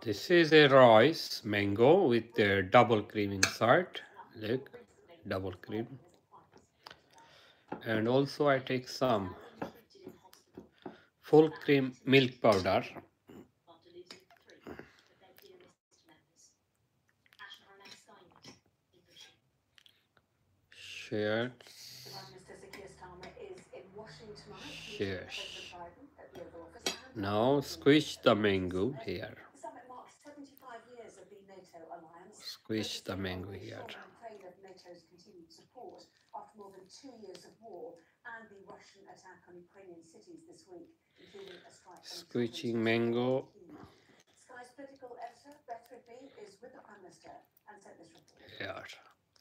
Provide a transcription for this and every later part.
This is a rice mango with a double cream inside. Look, double cream. And also I take some full cream milk powder. Share. Share. Now squish the mango here. Squish the mango here. Squishing mango. Here.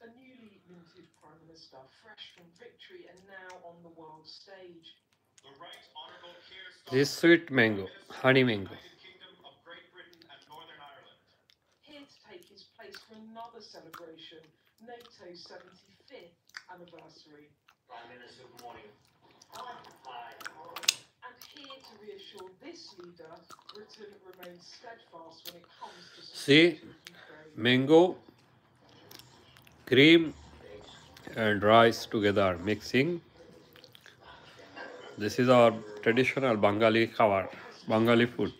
A newly minted Prime Minister, fresh from victory and now on the world stage. The Right Honourable Keir Starmer, This sweet mango, honey mango. United Kingdom of Great Britain and Northern Ireland. Here to take his place for another celebration, NATO's 75th anniversary. Prime Minister, good morning. And here to reassure this leader, Britain remains steadfast when it comes to See, mango, cream and rice together mixing. This is our traditional Bengali khabar, Bengali food.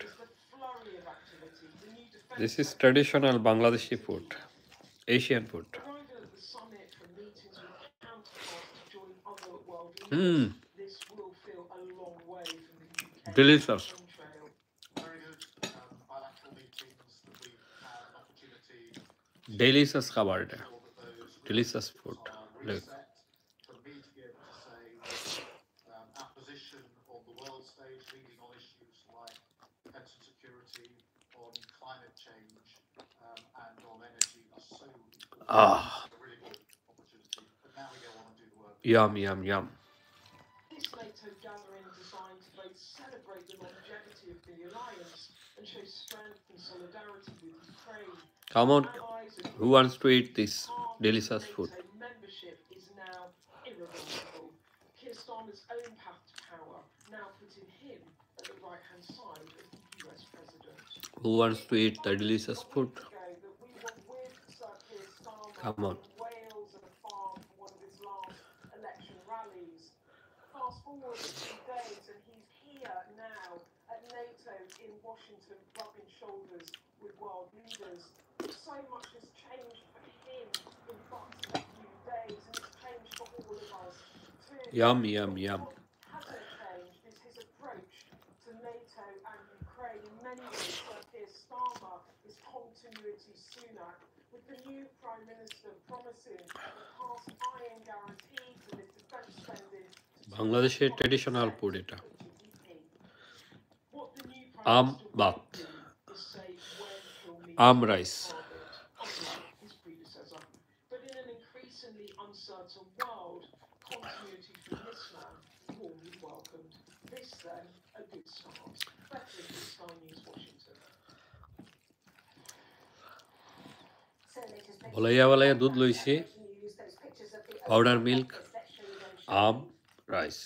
This is traditional Bangladeshi food, Asian food. This will feel a long way from the UK. Delicious. Very good bilateral meetings that we've had an opportunity Delicious khabar. to ensure that those Delicious food. Look. reset. For me to be able to say our position on the world stage, leading on issues like defence and security, on climate change, and on energy are so important. Ah, It's a really good opportunity. But now we go on and do the work. yum, yum, yum. This NATO gathering designed to both celebrate the longevity of the alliance and show strength and solidarity with Ukraine. Come on, Allies and who wants to eat this delicious food? NATO membership is now irreversible. Keir Starmer's own path to power now putting him at the right-hand side of the US president. Who wants to eat the delicious food? Come on. Wales at a farm for one of his last election rallies. Fast forward a few days and he's here now at NATO in Washington, rubbing shoulders with world leaders. So much has changed for him in but a few days, and it's changed for all of us too. Yum, yum, yum. What hasn't changed is his approach to NATO and Ukraine. In many ways, Sir Keir Starmer is continuity Sunak, with the new Prime Minister promising a cast iron guarantee to lift defence spending to Bangladeshi traditional food এটা What the new Aam Prime Minister bhat, won't do is say when he'll meet aam rice. unlike his predecessor. But in an increasingly uncertain world, continuity from this man is warmly welcomed. This then, a good start. Better for Sky News Washington. বলাইয়া বলাইয়া দুধ লইছি, powder milk, আম, rice.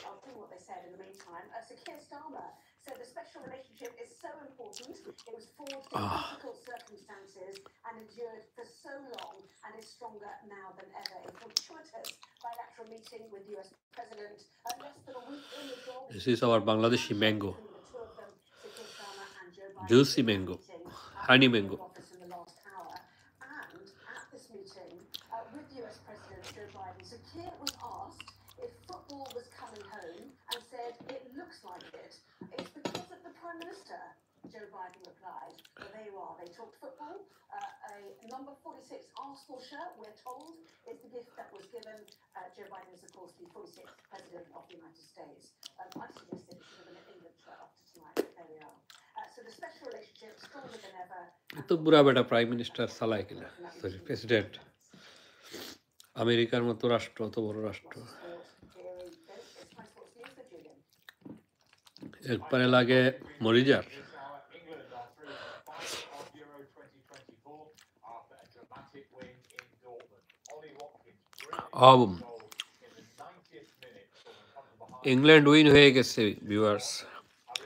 I'll tell you what they said in the meantime. Sir Keir Starmer said the special relationship is so important. It was forged in difficult circumstances and endured for so long and is stronger now than ever. A fortuitous bilateral meeting with US President less than a week in the job. This is our Bangladeshi mango, The two of them, Sir Keir Starmer and Joe Biden, juicy mango, honey mango. office in the last hour. And at this meeting with US President Joe Biden, Sir Keir was asked if football was coming home and said it looks like it. It's because of the Prime Minister, Joe Biden replied. Well, there you are. They talked football. A number 46 Arsenal shirt, we're told, is the gift that was given. Joe Biden is, of course, the 46th President of the United States. I suggested it should have been an England shirt after tonight, but there we are. So the special relationship, stronger than ever. তো বুড়া বেটা prime minister চালায় কিনা, sorry president, আমেরিকার মতো রাষ্ট্র, অত বড় রাষ্ট্র, একবারে লাগে মরি যার. ইংল্যান্ড উইন হয়ে গেছে ভিউয়ার্স.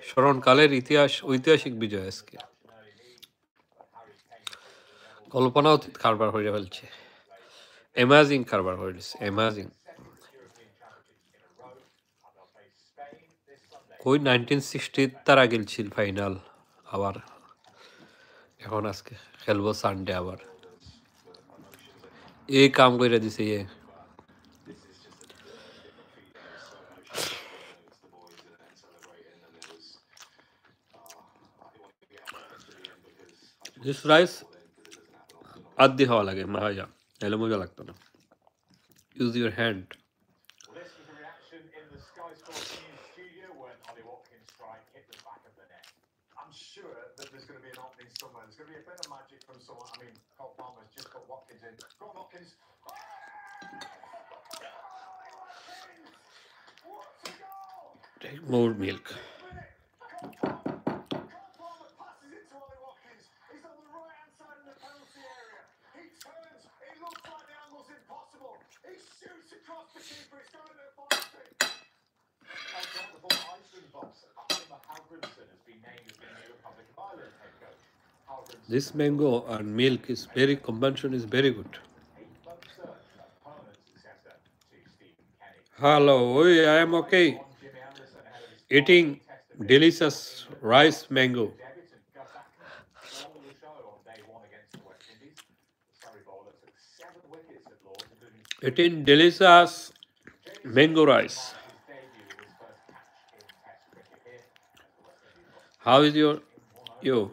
স্মরণকালের ইতিহাস ঐতিহাসিক বিজয় আজকে কল্পনা অতীত কারবার হয়ে ফেলছে অ্যামাজিং কারবার হয়ে গেছে অ্যামাজিং কই 1960 তারা গেলছিল ফাইনাল আবার এখন আজকে খেলবো সানডে আবার এই কাম করে দিছে This rice আদি হওয়া লাগে মায়া এলে মজা লাগতো না use your hand Well, this was the reaction in the Sky Sports News studio when Ollie Watkins' strike hit the back of the net. I'm sure that there's going to be an opening somewhere. There's going to be a bit of magic from someone. I mean, Cole Palmer's just put Watkins in. Go on, Watkins. take more milk Cole Palmer passes it to Ollie Watkins. He's on the right-hand side of the penalty area. He turns. It looks like the angle's impossible. He shoots across the keeper. He's going to the far street. Outside the former Iceland boss, Oliver Halgrimsson has been named as the new Republic of Ireland head coach. Halgrimsson this mango and milk is very combination is very good 8-month search for a permanent successor to Stephen Kenny. hello I am okay On Jimmy Anderson ahead of his eating final test appearance delicious rice mango debut, and Gus Atkins stole the show on day one against the West Indies. The Surrey bowler took 7 wickets at Lord's, including eating delicious mango rice his debut with his first catch in Test cricket here as the West Indies lost how is your you only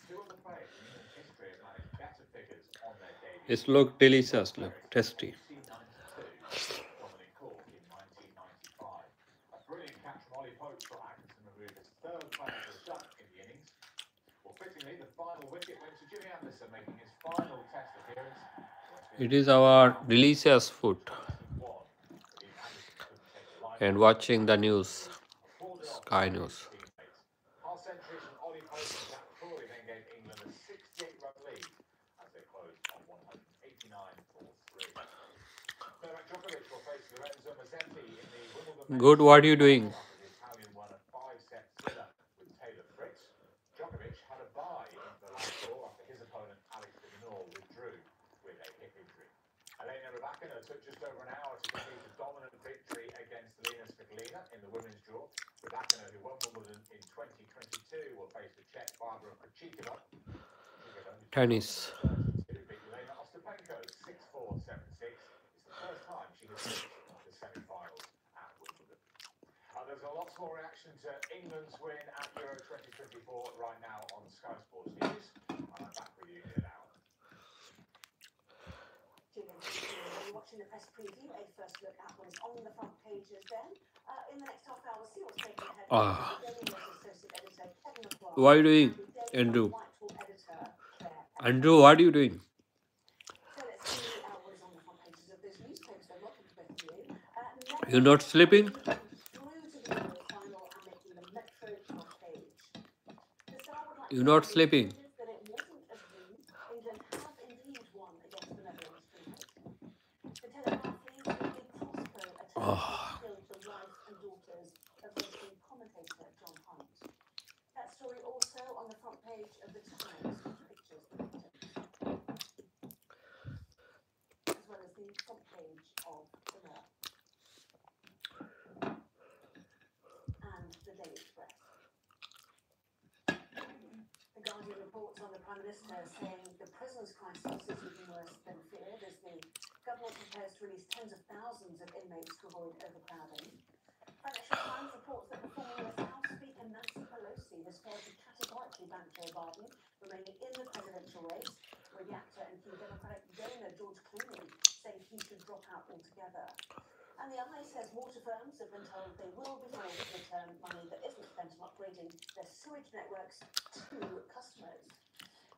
2 other players in England's history have managed better figures on their debut. it look delicious look tasty 1992, Dominic Cork in 1995. A brilliant catch from Ollie Pope saw Atkinson remove his 3rd player for the duck in the innings. Well, fittingly, the final wicket went to Jimmy Anderson, making his final Test appearance. it is our delicious food and watching the news Sky News Half centuries from Ollie Pope and Jack Corey then gave England a 68-run lead as they closed on 189 for 3. Novak Djokovic will face Lorenzo Musetti in the Wimbledon. good what are you doing After the Italian won a 5-set thriller with Taylor Fritz, Djokovic had a bye in the last draw after his opponent Alex de Minaur withdrew with a hip injury. Elena Rybakina took just over an hour to complete a dominant victory against Lena Svitolina in the women's draw. Rybakina, who won Wimbledon in 2022, will face the Czech Barbara Krejcikova. tennis Beat Elena Ostapenko 6-4, 7-6. It's the first time she has reached the semi-finals at Wimbledon. There's a lot more reaction to England's win at Euro 2024 right now on Sky Sports News. And I'm back with you in an hour. Julian, you're watching the press preview. A first look at what is on the front pages then. In the next half hour, we'll see what's taking ahead. Daily Mail's associate editor Kevin McGrath what are you doing and the Daily Andrew Whitehall editor Claire Andrew what are you doing So let's see what is on the front pages of those newspapers. They're welcome to both of you. you're not sleeping Through to the Euro final and making the Metro front page. The Star would like you're to not say sleeping that it wasn't a dream. England have indeed won against the Netherlands tonight. The Telegraph leads with a Costco attack that killed the wife and daughters of racing commentator John Hunt. That story also on the front page of the Times with pictures of victims, as well as the front page of the Mirror and the Daily Express. The Guardian reports on the Prime Minister saying the prisons crisis is even worse than feared as the government prepares to release tens of thousands of inmates to avoid overcrowding. Financial Times reports that the former US House Speaker Nancy Pelosi has failed to categorically ban Joe Biden remaining in the presidential race, with the actor and key Democratic donor George Clooney saying he should drop out altogether. And the Eye says water firms have been told they will be forced to return money that isn't spent on upgrading their sewage networks to customers.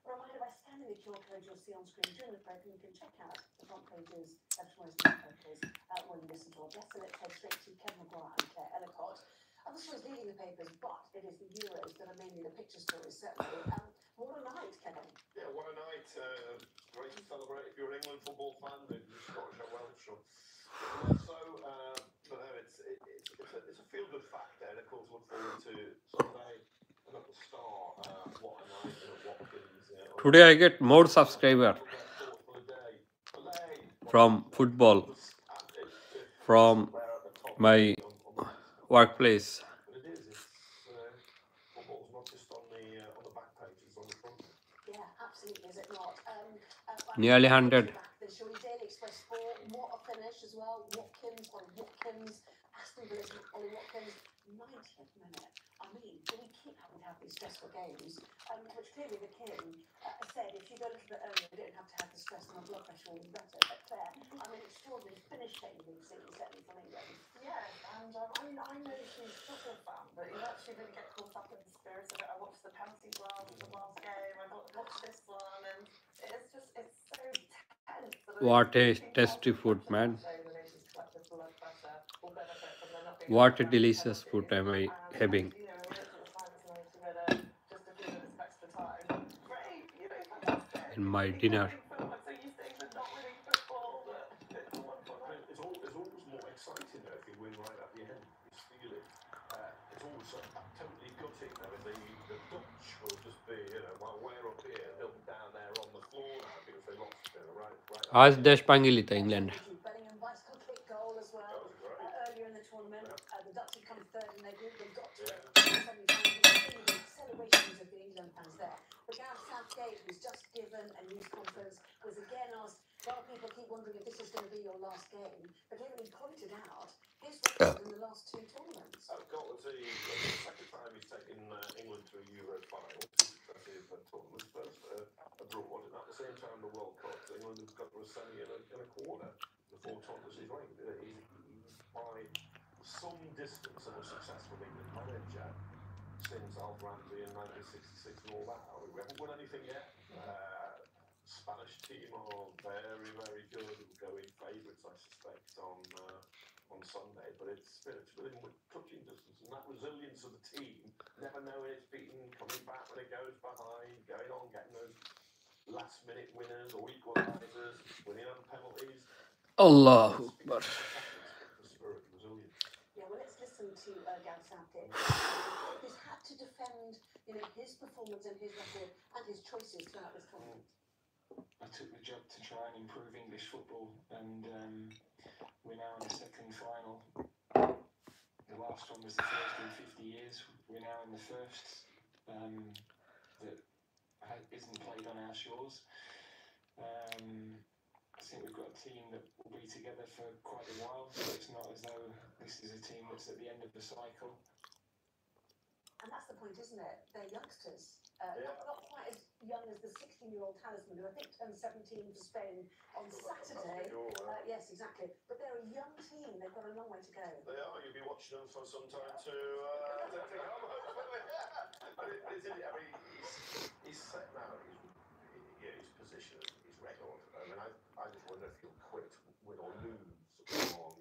A reminder, by scanning the QR code you'll see on screen during the break, and you can check out the front pages of tomorrow's newspapers when you listen to our guests. So let's head straight to Kevin McGrath and Claire Ellicott. Other stories leading the papers, but it is the Euros that are mainly the picture stories, certainly. What a night, Kevin. Yeah, what a night. Great to celebrate if you're an England football fan, the Scottish or Welsh. Or so, but no, it's a feel-good fact there, and of course look forward to Today I get more subscriber from football, from my workplace. But it is. Football's not just on the back page; it's on the front. Yeah, absolutely, is it not? Nearly 100. The Surely Daily Express Sport, what a finish as well. Watkins, Aston Villa's Ollie Watkins, 90th minute. I mean, do we keep having to have these stressful games? Which clearly the King said if you go a little bit earlier, you don't have to have the stress and my blood pressure will be better. But Claire, I mean, extraordinary finish game we've seen, certainly from England. Yeah, and I mean, I know she's a football fan, but you actually really get caught up in the spirit of it. I watched the penalties last game, I watched this one, and it's so tense. What a tasty food, man. What a delicious food am I having. In my dinner. It's always more exciting though if you win right at the end. You feel it. It's always totally gutting though. The Dutch will just be, while we're up here, they'll be down there on the floor now because they lost right. आज देश पांगी था England. Bellingham bicycle kick goal as well. Earlier in the tournament, the Dutch had come third in their group. They got to the semi-final. Celebrations of the England fans there. But Gareth Southgate was just given a news conference, was again asked, well, people keep wondering if this is going to be your last game. But he pointed out his record in the last two tournaments. Scotland's the second time he's taken England to a Euro final. Successive tournaments, first abroad, and at the same time the World Cup, England have got to a semi and a quarter before Thomas is ranked. He's by some distance the most successful England manager since Alf Ramsey in 1966 and all that. We haven't won anything yet. Spanish team are very, very good. We'll go in favourites, I suspect, on Sunday. But it's within touching distance, and that resilience of the team, never knowing it's beaten, coming back when it goes behind, going on, getting those last-minute winners or equalisers, winning on penalties. Allahu Akbar. Yeah, well, let's listen to Gareth Southgate. He's had to defend, his performance and his record and his choices throughout this tournament. I took the job to try and improve English football, and we're now in the second final. The last one was the first in 50 years. We're now in the first that isn't played on our shores. I think we've got a team that will be together for quite a while, so it's not as though this is a team that's at the end of the cycle. And that's the point, isn't it? They're youngsters. Not quite as young as the 16-year-old talisman, who I think turned 17 for Spain on Saturday. Yes, exactly. But they're a young team. They've got a long way to go. They are. You'll be watching them for some time to he's set now. His position, his record. I mean, I just wonder if he'll quit, win or lose on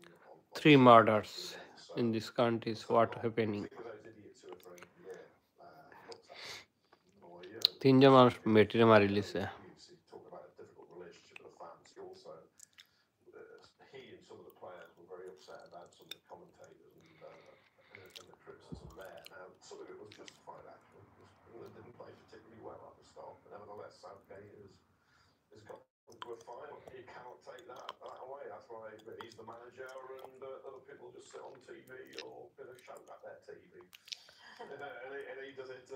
3 murders in this country is what happening. 3 জন মানুষ মেটিরে মারি লিছে. Talk about a difficult relationship with the fans. He also, he and some of the players were very upset about some of the commentators and the criticism there. Now, some of it was justified actually, because England didn't play particularly well at the start, but nevertheless, Southgate has got to a final. He cannot take that away. That's why he's the manager, and other people just sit on TV or shout at their TV, and he does it.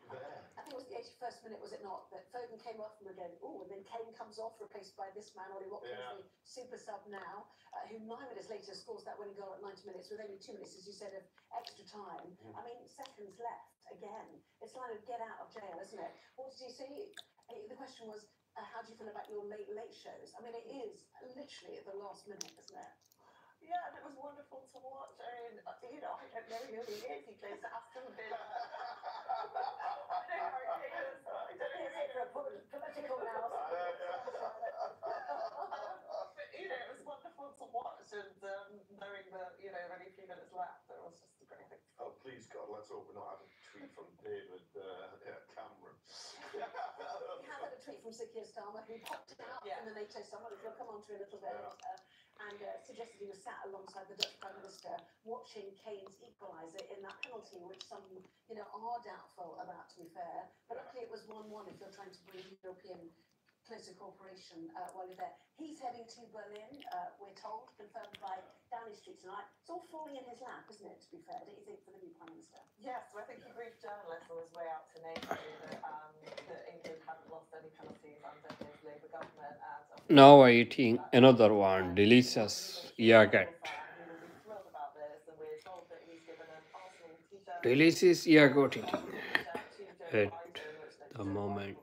There. I think it was the 81st minute, was it not, that Foden came off and again, and then Kane comes off, replaced by this man, Ollie Watkins, the super sub now, who 9 minutes later scores that winning goal at 90 minutes with only 2 minutes, as you said, of extra time. I mean, seconds left again. It's like a get out of jail, isn't it? What did you see? The question was, how do you feel about your late shows? I mean, it is literally at the last minute, isn't it? Yeah, and it was wonderful to watch. I mean, I don't know who he is. He plays for Aston Villa. Political now. But, it was wonderful to watch, and knowing that, only a few minutes left, it was just a great thing. Oh, please, God, let's hope we're not having a tweet from David Cameron. We have had a tweet from Sir Keir Starmer, who popped out in the NATO summit, which we'll come on to in a little bit. and suggested he was sat alongside the Dutch Prime Minister watching Kane's equaliser in that penalty, which some, are doubtful about, to be fair. But luckily it was 1-1 if you're trying to bring European closer cooperation while you're there. He's heading to Berlin, we're told, confirmed by Downing Street tonight. It's all falling in his lap, isn't it, to be fair, don't you think, for the new Prime Minister? Yes, so I think he briefed journalists on his way out to NATO that England hadn't lost any penalties under his Labour government. And Now I'm eating another one, delicious yogurt. he will be thrilled about this, and we're told that he's given an Arsenal t-shirt. Delicious yogurt eating at the moment.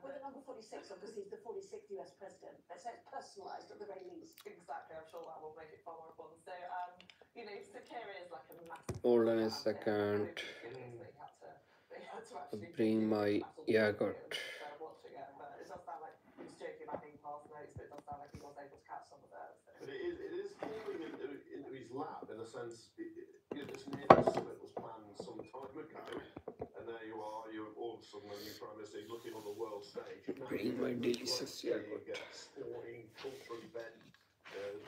With the number 46, obviously, he's the 46th US president. So it's personalised at the very least. Exactly, I'm sure that will make it far more fun. So, Sakira is like a massive... Hold on a second. Bring my yogurt. Watching it, but it does sound like he was joking about being past notes, but it does sound like he was able to catch some of those. But it is falling into his lap in a sense. This NATO summit was planned some time ago, and there you are. You're all of a sudden a new prime minister. He's looking on the world stage. Bring my delicious yogurt. Sporting, cultural event.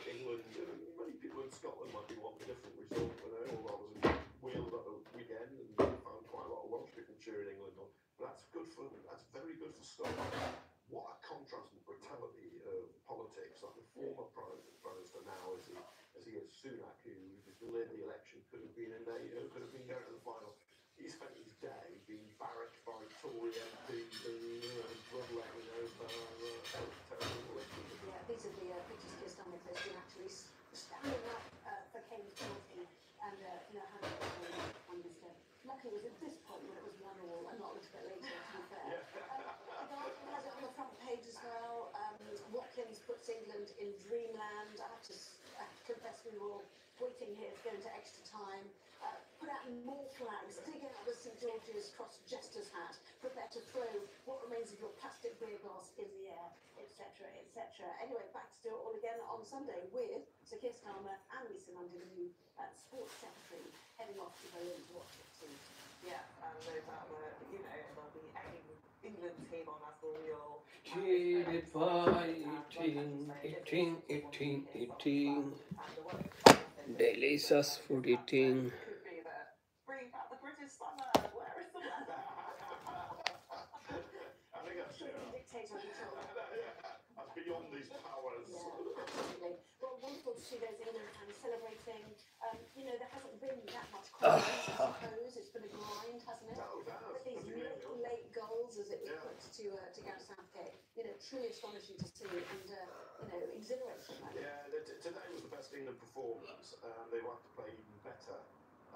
England, many people in Scotland might be wanting a different result. Although I was in Wales at the weekend and found quite a lot of Welsh people cheering England on. But that's very good for Scotland. What a contrast and brutality of politics. Like the former prime minister now, as he is Sunak, who delayed the election, could have been in there, could have been going to the final. He spent his day being barracked by Tory MPs and bloodletting over terrible elections. Yeah, these are the pictures Keir Starmer posted actually standing up for Kane's penalty and, having on this day. Luckily, it was at this point when it was 1-1 and not a little bit later, to be fair. The Guardian has it on the front page as well. Watkins puts England in dreamland. I have to confess we were all waiting here to go into extra time. Put out more flags, dig out the St George's Cross Jester's hat, prepare to throw what remains of your plastic beer glass in the air, etc., etc. Anyway, back to do it all again on Sunday with Sir Keir Starmer and Lisa Mundy, the new sports secretary, heading off to Berlin to watch it too. Yeah, and no doubt that, they'll be egging England's team on as the real... Cheated by eating. Delicious food eating. Could be that bring back the British summer. Where is the weather? I think that's Dictator control. that's beyond his powers. Yeah, absolutely. Well, wonderful to see those England fans celebrating. There hasn't been that much confidence, I suppose. It's been a grind, hasn't it? No, that But these little late goals, as it was put to Gareth Southgate, truly astonishing to see and, exhilarating. Yeah, today was the best England performance. They will have to play even better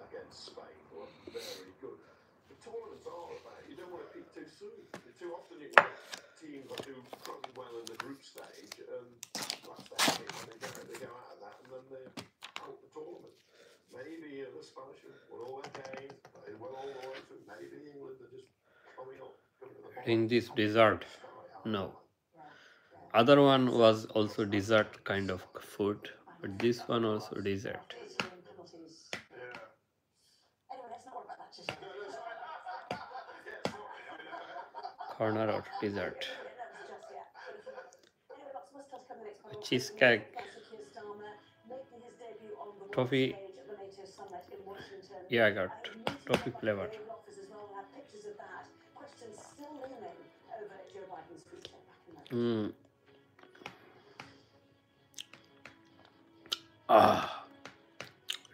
against Spain, who are very good. The tournaments are about, you don't want to peak too soon. Too often you get teams that do pretty well in the group stage, and that's their thing, and they go out of that, and then they're out the tournament. Maybe the Spanish won all their games, they won all the way through. Maybe England are just coming up. In this dessert, no. Other one was also dessert kind of food, but this one also dessert. Yeah. Anyway, let's not worry about that just yet. Corner of dessert. Anyway, lots more stuff coming next month. Cheesecake, Keir Starmer making his debut on the world toffee, stage at the NATO summit in Washington. yogurt, toffee flavor. Office as well. We'll have pictures of that. Questions still looming over Joe Biden's future. Back in a moment.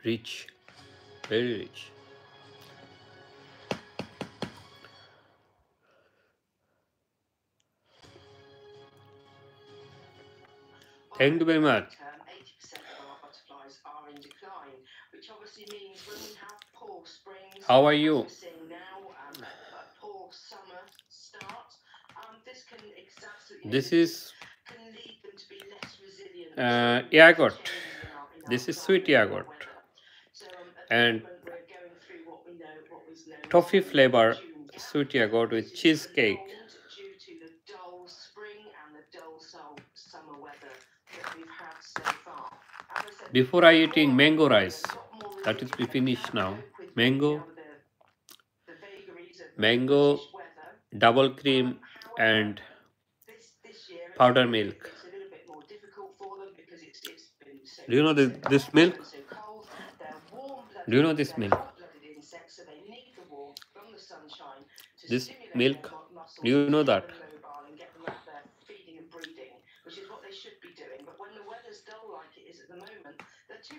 Rich, very rich. Thank you very much. 80% of our butterflies are in decline, which obviously means when we have poor springs, How are you? as we're seeing now, a poor summer start, this can exacerbate. This is can lead them to be less resilient. yogurt. This is sweet yogurt and toffee flavor sweet yogurt with cheesecake. Due to the dull spring and the dull summer weather that we've had so far. Before I eating mango rice, that is be finished now. Mango, double cream and powder milk. It's a little bit more difficult for them Do you know this milk? So cold, they're warm-blooded, Do you know this they're milk? hot-blooded insects, so they need the warmth from the sunshine to This stimulate milk. their Do muscles you and know to that? get them mobile and get them out there feeding and breeding, which is what they should be doing. But when the weather's dull like it is at the moment, they're too.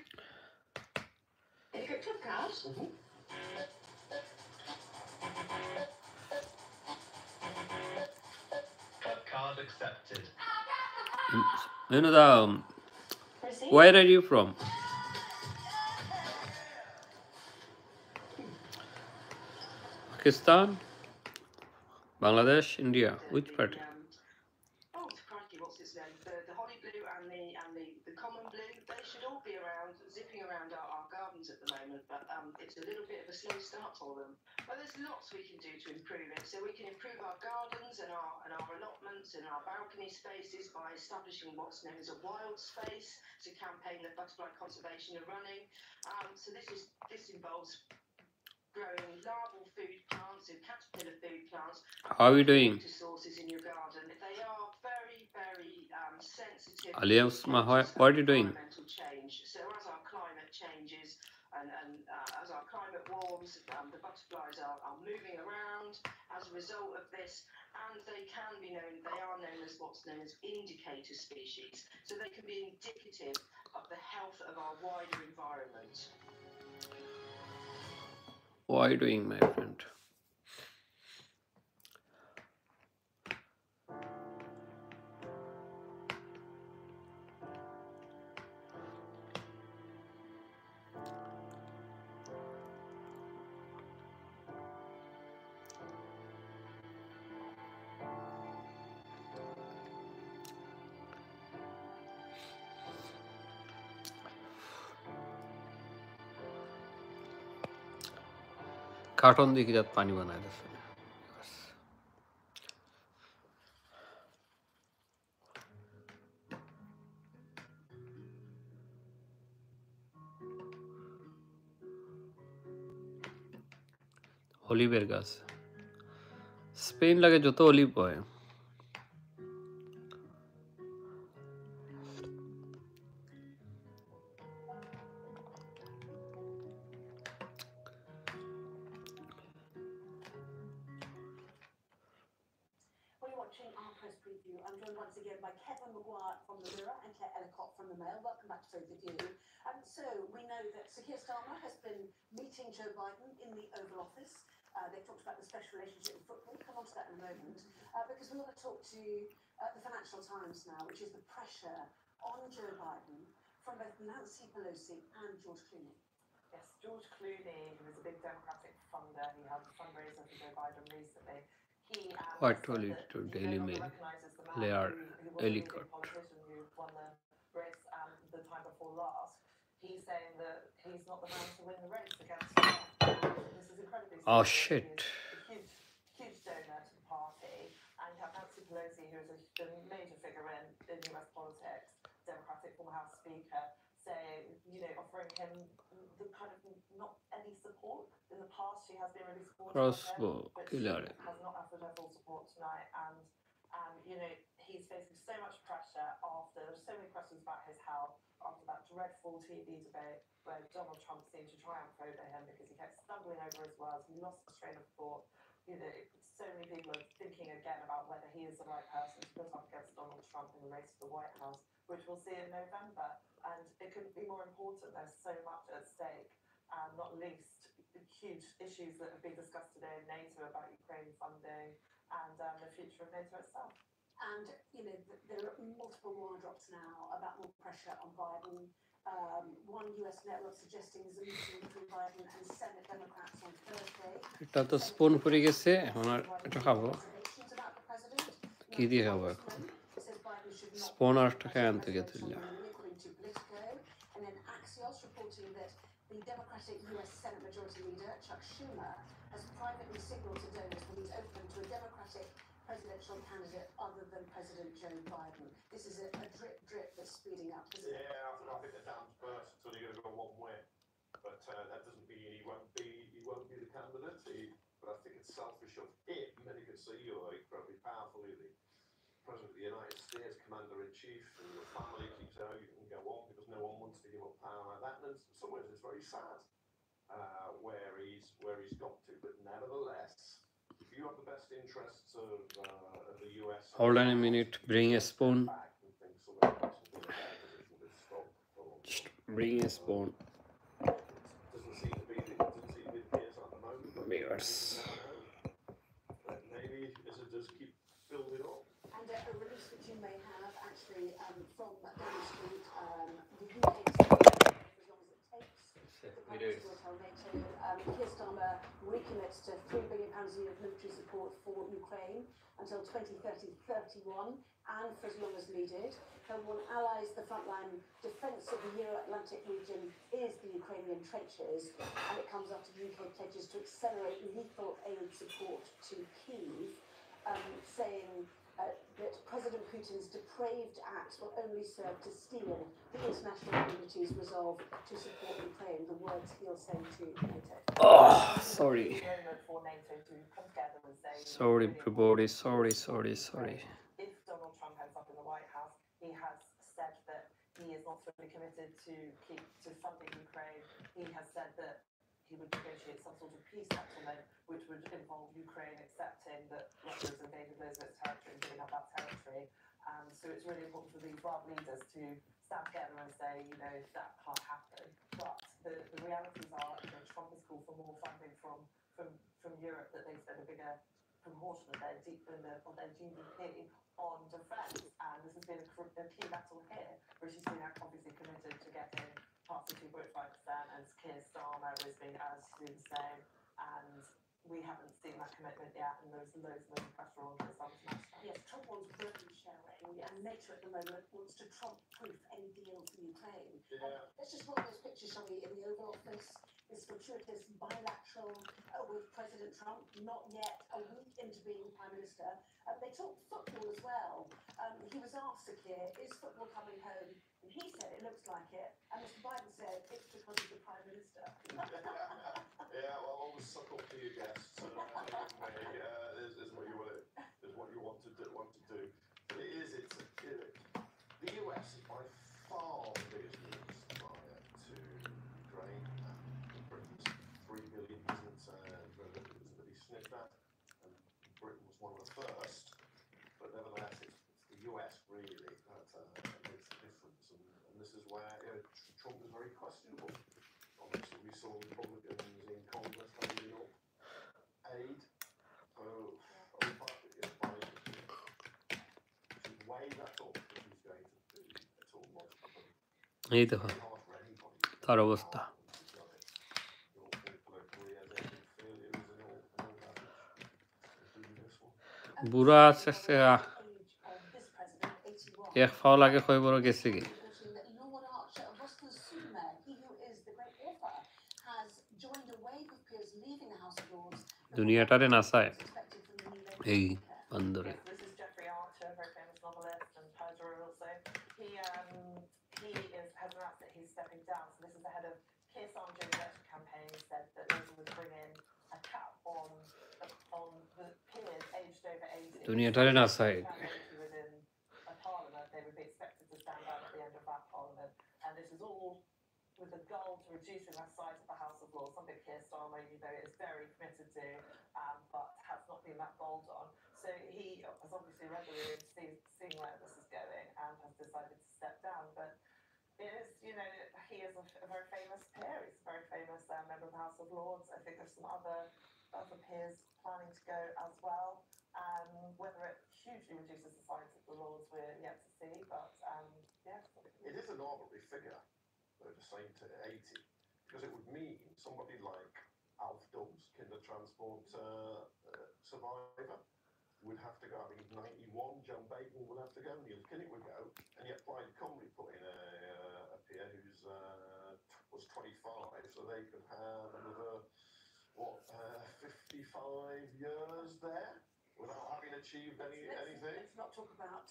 Have you got club cards? Club card accepted. You know the. Where are you from? Pakistan, Bangladesh, India. Which party? Oh, crikey, what's its name? The holly blue and the common blue, they should all be around, zipping around our gardens at the moment, but it's a little bit of a slow start for them. But there's lots we can do to improve it. So we can improve our gardens and our allotments and our balcony spaces by establishing what's known as a wild space to campaign that butterfly conservation are running. So this involves growing larval food plants and caterpillar food plants. How are you doing? Water sources in your garden. They are very, very sensitive Alias, to what are you doing? environmental change. So as our climate changes and as our climate warms, the butterflies are moving around as a result of this, and they are known as what's known as indicator species. So they can be indicative of the health of our wider environment. What are you doing, my friend? Cartoon देखी जात पाणी बनायला অলিভের গাছ Spain লাগে যত olive হয় Watching our press preview. I'm joined once again by Kevin Maguire from the Mirror and Claire Ellicott from the Mail. Welcome back to both of you. So we know that Sir Keir Starmer has been meeting Joe Biden in the Oval Office. They've talked about the special relationship with football. We'll come on to that in a moment. Because we want to talk to the Financial Times now, which is the pressure on Joe Biden from both Nancy Pelosi and George Clooney. Yes, George Clooney, who is a big Democratic funder, he held a fundraiser for Joe Biden recently. What told it to Daily Mail? Claire Ellicott. Politician who won the race the time before last. He's saying that he's not the man to win the race against Trump. This is incredibly Oh serious. shit. He is a huge donor to the party, and you have Nancy Pelosi, who is a major figure in US politics, Democratic former House Speaker, saying, offering him the kind of not any support. In the past, she has been really supportive Crossbow of him, but killer. she has not offered her full support tonight. And he's facing so much pressure after so many questions about his health after that dreadful TV debate where Donald Trump seemed to triumph over him because he kept stumbling over his words. He lost his train of thought. So many people are thinking again about whether he is the right person to put up against Donald Trump in the race for the White House, which we'll see in November. And it couldn't be more important. There's so much at stake, not least the huge issues that have been discussed today in NATO about Ukraine funding and the future of NATO itself. And, there are multiple wire drops now about more pressure on Biden. One US network suggesting there's a meeting between Biden and Senate Democrats on Thursday. এটা তো spoon পড়ে গেছে এখন আর এটা খাবো কি দিয়ে খাবো এখন স্পুন আর একটা খাই আনতে গেছে And then Axios reporting that the Democratic US Senate Majority Leader Chuck Schumer has privately signaled to donors that he's open to a Democratic presidential candidate other than President Joe Biden. This is a drip that's speeding up, isn't it? Yeah, I think the dam's burst, so you're going to go one way. But that doesn't mean he won't be the candidate. But I think it's selfish of him, and you can see you're incredibly powerful. You're the President of the United States, Commander-in-Chief, and your family keeps out, you can go on because no one wants to it's very sad where he's got to. But nevertheless, if you have the best interests of the US, Hold on a minute. Bring a spoon. back and think somebody else will be in a better position with stock for long Just term. bring a spoon. Doesn't seem to be the case at the moment. But Viewers. you never know. But maybe as it does keep building up. And a release which you may have actually from Downing Street, the UK is as long as it takes. The Prime Minister will tell NATO. Keir Starmer recommits to £3 billion a year of military support for Ukraine until 2030-31 and for as long as needed. He'll want allies. The frontline defence of the Euro-Atlantic region is the Ukrainian trenches, and it comes after the UK pledges to accelerate lethal aid support to Kyiv, saying that President Putin's depraved acts will only serve to steel the international community's resolve to support Ukraine. The words he'll say to NATO. Oh, sorry. For NATO to come together and say, Sorry, everybody. Sorry. if Donald Trump ends up in the White House, he has said that he is not fully committed to funding Ukraine. He has said that he would negotiate some sort of peace settlement, which would involve Ukraine accepting that Russia has invaded loads of its territory and giving up that territory. So it's really important for these world leaders to stand together and say, that can't happen. But the realities are, Trump has called for more funding from Europe, that they spend a bigger proportion of their GDP on defence. And this has been a key battle here. Rishi Sunak obviously committed to getting past the 2.5%, and Keir Starmer is being asked to do the same. And we haven't seen that commitment yet, and there's loads of pressure on Keir Starmer to match that. Yes, Trump wants burden sharing, and NATO at the moment wants to Trump-proof any deal for Ukraine. Yeah. Let's just roll those pictures, shall we, in the Oval Office. This fortuitous bilateral with President Trump, not yet a week into being Prime Minister. They talked football as well. He was asked, Keir, is football coming home? And he said it looks like it. And Mr. Biden said it's because he's the Prime Minister. Yeah, well, always suckle to your guests. Is what you want to do. But the US is by far the biggest military supplier to Ukraine. Britain's $3 billion isn't really sniffed at, and Britain was one of the first. But nevertheless, it's the US really that makes the difference, and this is where Trump is very questionable. Obviously, we saw Republicans in Congress handing up aid for weigh that up if he's going to do at all logically. এই দেখো তার অবস্থা বুড়া আছে এক ফাও লাগে কই বড় গেছে কি দুনিয়াটারে নাচায় এই বান্দরে has announced that he's stepping down. So this is ahead of Keir Starmer's election campaign. He said that Labour would bring in a cap on the peers aged over 80. দুনিয়াটারে নাচায় Within a parliament, they would be expected to stand down at the end of that parliament. And this is all with the goal to reducing the size of the House of Lords, something Keir Starmer, is very committed to, but has not been that bold on. So he has obviously regularly seen where this is going and has decided to step down. But it is, he is a very famous peer. He's a very famous member of the House of Lords. I think there's some other peers planning to go as well. Whether it hugely reduces the size of the Lords, we're yet to see. But yeah, it is an arbitrary figure, though, to say to 80, because it would mean somebody like Alf Dubs, Kinder Transport survivor, would have to go. I mean, 91, John Bacon would have to go, Neil Kinnock would go, and yet Plaid Cymru put in a peer who's was 25, so they could have another 55 years there without having achieved anything. Let's not talk about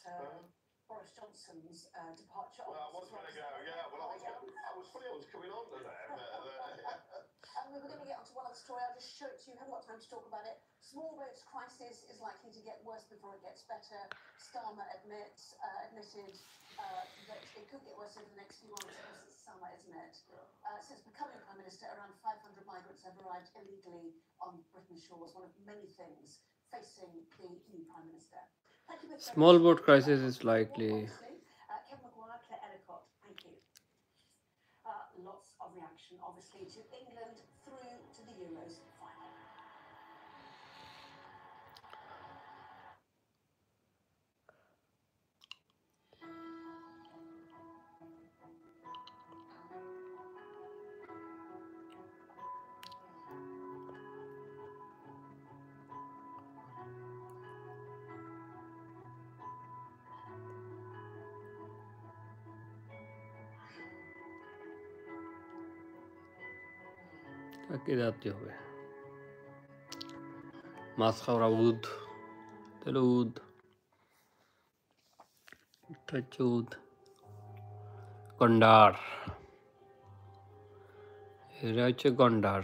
Boris Johnson's departure. Well, I was going to go. Yeah, well, I was funny. I was coming on to them. And we were going to get onto one other story. I'll just show it to you. Haven't got time to talk about it. Small boats crisis is likely to get worse before it gets better. Starmer admitted that it could get worse over the next few months. Of course, it's summer, isn't it? Since becoming Prime Minister, around 500 migrants have arrived illegally on Britain's shores, one of many things facing the new Prime Minister. Thank you both very Small much. boat crisis is likely. Kevin Maguire, Claire Ellicott, thank you. Lots of reaction, obviously, to England through to the Euros final. তাকে যাতে হবে মাছ খাওয়া উদ তাহলে উদ উদ গন্ডার এরা হচ্ছে গন্ডার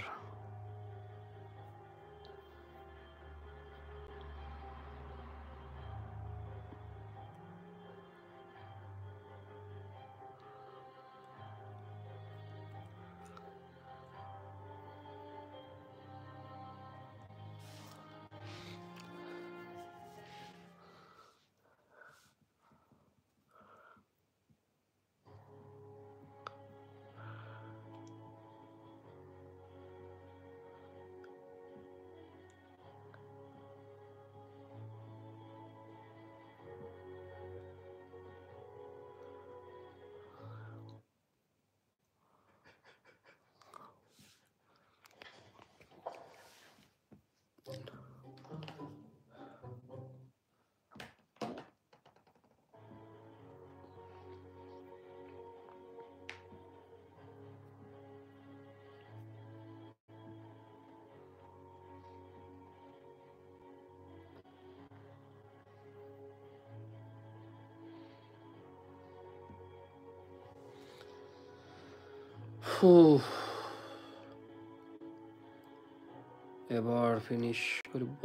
এবার ফিনিশ করব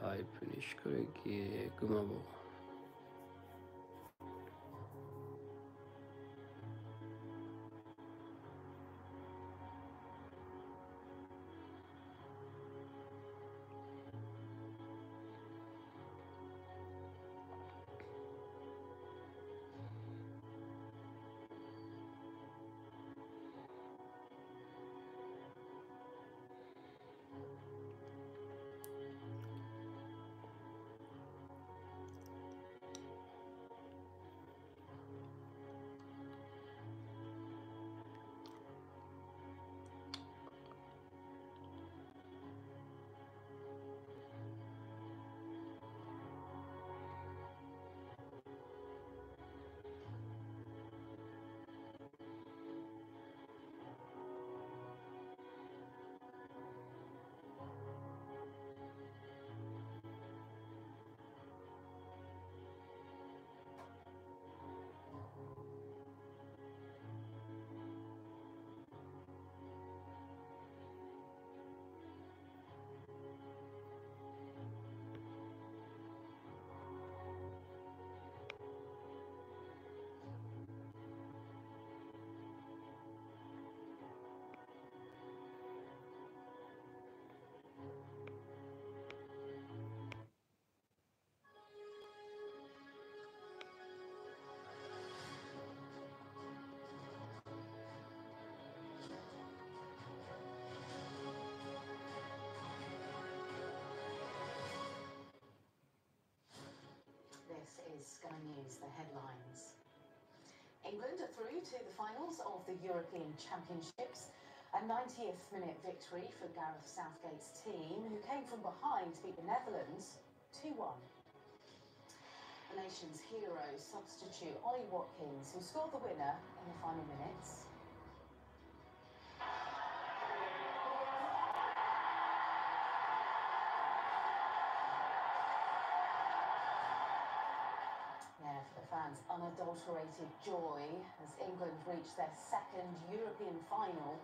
লাইভ ফিনিশ করে গিয়ে ঘুমাবো This is Sky News, the headlines. England are through to the finals of the European Championships. A 90th minute victory for Gareth Southgate's team, who came from behind to beat the Netherlands 2-1. The nation's hero substitute Ollie Watkins, who scored the winner in the final minutes. Yeah, for the fans' unadulterated joy as England reached their second European final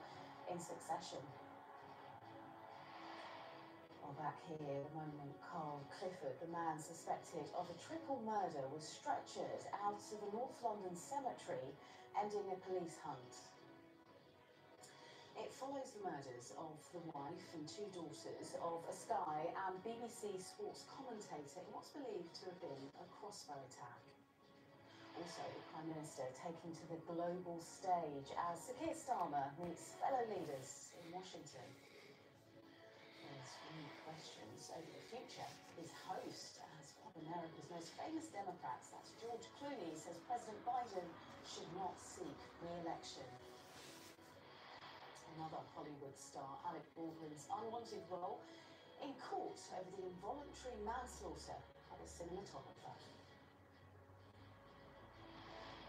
in succession. Well, back here, the moment Carl Clifford, the man suspected of a triple murder, was stretchered out of a North London cemetery, ending a police hunt. It follows the murders of the wife and two daughters of a Sky and BBC sports commentator in what's believed to have been a crossbow attack. Also, the Prime Minister taking to the global stage as Sir Keir Starmer meets fellow leaders in Washington. There's many questions over the future. His host as one of America's most famous Democrats, that's George Clooney, says President Biden should not seek re-election. Another Hollywood star, Alec Baldwin's unwanted role in court over the involuntary manslaughter of a cinematographer.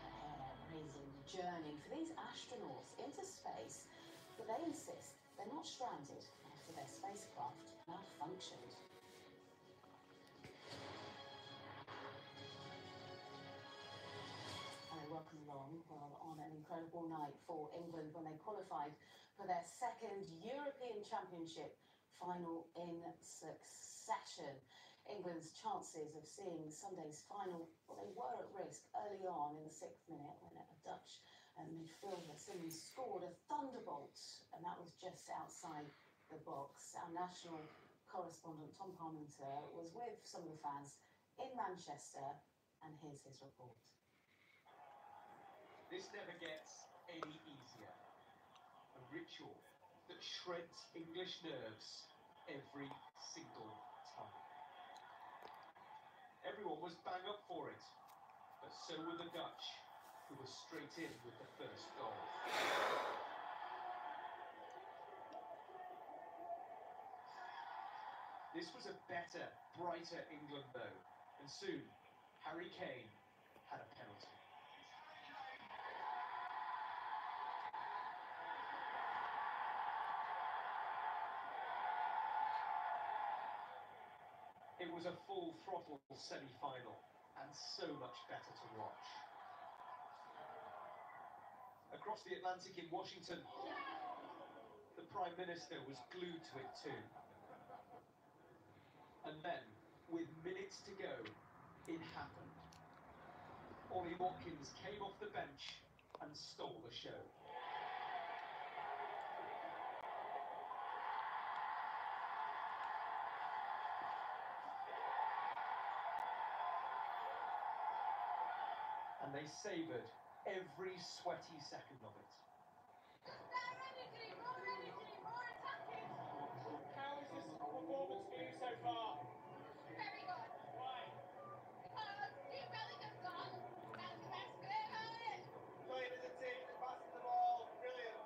A hair-raising journey for these astronauts into space, but they insist they're not stranded after their spacecraft malfunctioned. Hello, welcome along. Well, on an incredible night for England when they qualified for their second European Championship final in succession. England's chances of seeing Sunday's final, well, they were at risk early on in the 6th minute when a Dutch midfielder Simmons scored a thunderbolt, and that was just outside the box. Our national correspondent Tom Parmenter was with some of the fans in Manchester, and here's his report. This never gets any easier. A ritual that shreds English nerves every single time. Everyone was bang up for it, but so were the Dutch, who were straight in with the first goal. This was a better, brighter England though, and soon Harry Kane had a penalty. It was a full-throttle semi-final, and so much better to watch. Across the Atlantic in Washington, the Prime Minister was glued to it too. And then, with minutes to go, it happened. Ollie Watkins came off the bench and stole the show. And they savoured every sweaty second of it. How is this performance for you so far? Very good. Why? Because you really just got that's the best we've heard. Playing as a team, passing the ball, brilliant.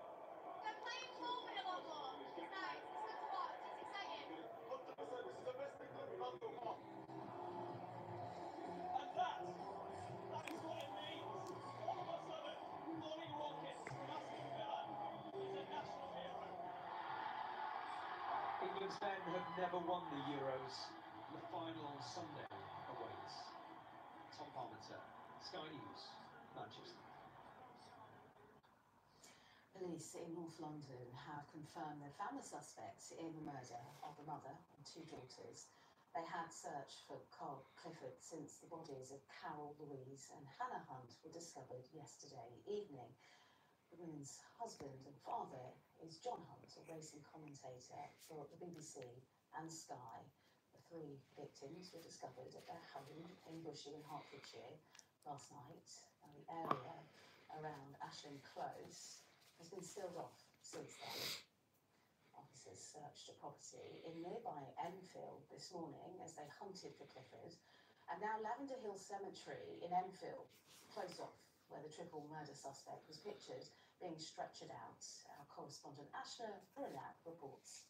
They're playing forward a lot more. It's nice. It's good to watch. It's exciting. 100%, this is the best England we've had so far. And that is what it means. All of a sudden, Ollie Watkins from Aston Villa is a national hero. England's men have never won the Euros. The final on Sunday awaits. Tom Parmenter, Sky News, Manchester. Police in North London have confirmed they found the suspect in the murder of the mother and two daughters. They had searched for Carl Clifford since the bodies of Carol Louise and Hannah Hunt were discovered yesterday evening. The women's husband and father is John Hunt, a racing commentator for the BBC and Sky. The three victims were discovered at their home in Bushey in Hertfordshire last night. And the area around Ashland Close has been sealed off since then. Officers searched a property in nearby Enfield this morning as they hunted for Clifford. And now Lavender Hill Cemetery in Enfield, closed off, where the triple murder suspect was pictured being stretchered out. Our correspondent Ashna Brunak reports.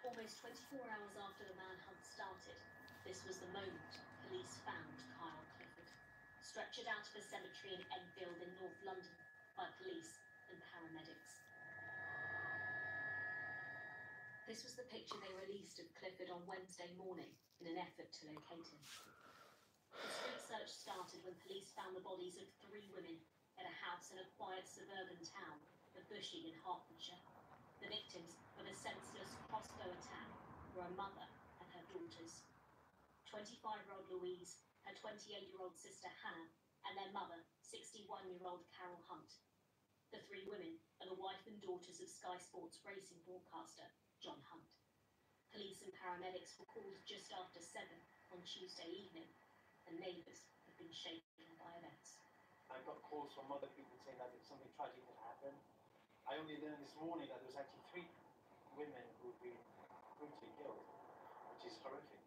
Almost 24 hours after the manhunt started, this was the moment police found Kyle Clifford, stretchered out of a cemetery in Enfield in North London by police and paramedics. This was the picture they released of Clifford on Wednesday morning in an effort to locate him. The streets search started when police found the bodies of 3 women at a house in a quiet suburban town of Bushey in Hertfordshire. The victims of a senseless crossbow attack were a mother and her daughters. 25-year-old Louise, her 28-year-old sister Hannah, and their mother, 61-year-old Carol Hunt. The 3 women are the wife and daughters of Sky Sports racing broadcaster John Hunt. Police and paramedics were called just after 7 on Tuesday evening, and neighbours have been shaken by events. I got calls from other people saying that something tragic had happened. I only learned this morning that there was actually 3 women who've been brutally killed, which is horrific.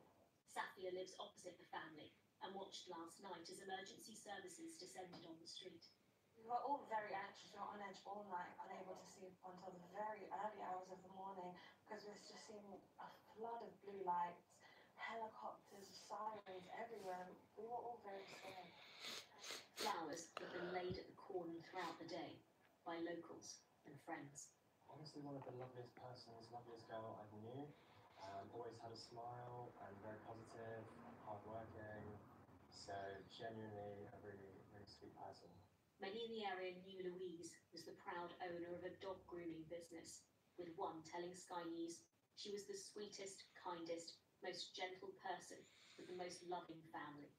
Safia lives opposite the family and watched last night as emergency services descended on the street. We were all very anxious. We were on edge all night, unable to sleep until the very early hours of the morning because we were just seeing a flood of blue lights, helicopters, sirens everywhere. We were all very scared. Flowers have been laid at the cordon throughout the day by locals and friends. Honestly, one of the loveliest persons, loveliest girl I knew. Always had a smile and very positive, hardworking. So genuinely a really, really sweet person. Many in the area knew Louise was the proud owner of a dog grooming business, with one telling Sky News she was the sweetest, kindest, most gentle person with the most loving family.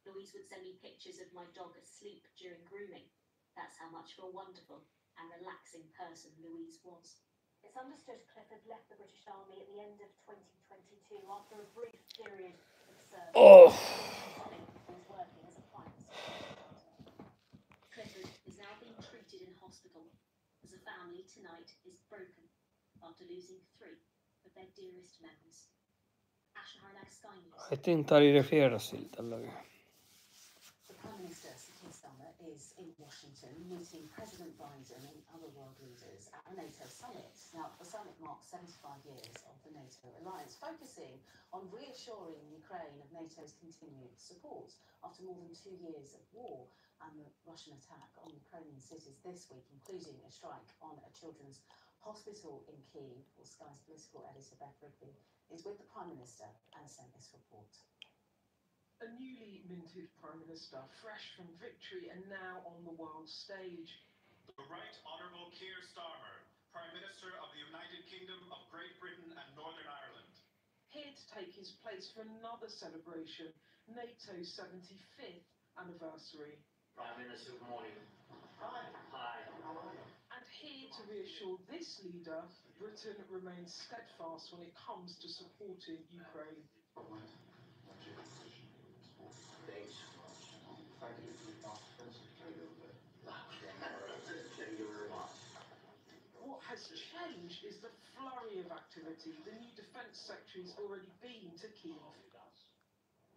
Louise would send me pictures of my dog asleep during grooming. That's how much of a wonderful and relaxing person Louise was. It's understood Clifford left the British Army at the end of 2022 after a brief period of service. Oh. He was working as a flight instructor. Clifford is now being treated in hospital as a family tonight is broken after losing 3 of their dearest members. Asha Harlag, Sky News. I think Tari refereras till tällainen. The Prime Minister, Sir Keir Starmer, is in Washington meeting President Biden and other world leaders at a NATO summit. Now, the summit marks 75 years of the NATO alliance, focusing on reassuring Ukraine of NATO's continued support after more than 2 years of war and the Russian attack on Ukrainian cities this week, including a strike on a children's hospital in Kyiv. Well, Sky's political editor Beth Rigby is with the Prime Minister and sent this report. A newly minted Prime Minister, fresh from victory and now on the world stage. The Right Honourable Keir Starmer, Prime Minister of the United Kingdom of Great Britain and Northern Ireland. Here to take his place for another celebration, NATO's 75th anniversary. Prime Minister, good morning. Hi. Hi. And here to reassure this leader, Britain remains steadfast when it comes to supporting Ukraine. Thanks so much. Thank you for the participants. Thank you very much. What has changed is the flurry of activity. The new Defence Secretary's already been to Kyiv.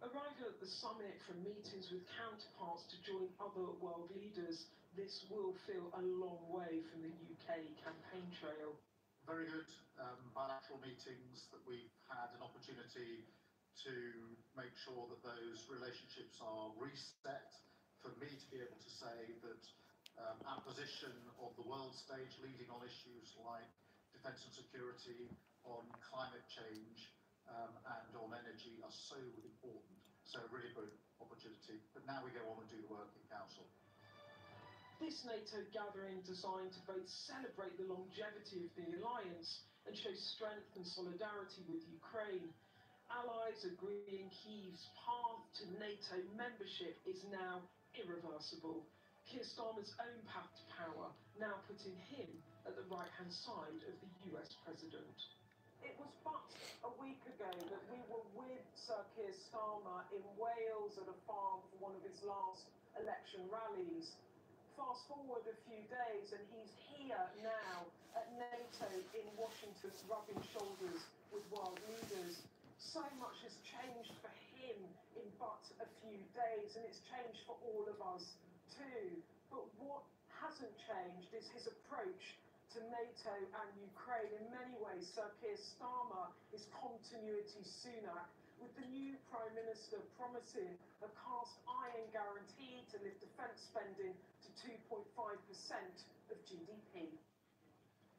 Arriving at the summit from meetings with counterparts to join other world leaders, this will feel a long way from the UK campaign trail. Very good bilateral meetings that we've had an opportunity to make sure that those relationships are reset, for me to be able to say that our position on the world stage, leading on issues like defence and security, on climate change and on energy are so important. So a really good opportunity. But now we go on and do the work in Council. This NATO gathering designed to both celebrate the longevity of the alliance and show strength and solidarity with Ukraine. Allies agreeing Kyiv's path to NATO membership is now irreversible. Keir Starmer's own path to power now putting him at the right-hand side of the US president. It was but a week ago that we were with Sir Keir Starmer in Wales at a farm for one of his last election rallies. Fast forward a few days and he's here now at NATO in Washington, rubbing shoulders with world leaders. So much has changed for him in but a few days, and it's changed for all of us too. But what hasn't changed is his approach to NATO and Ukraine. In many ways, Sir Keir Starmer is continuity Sunak, with the new Prime Minister promising a cast-iron guarantee to lift defence spending to 2.5% of GDP.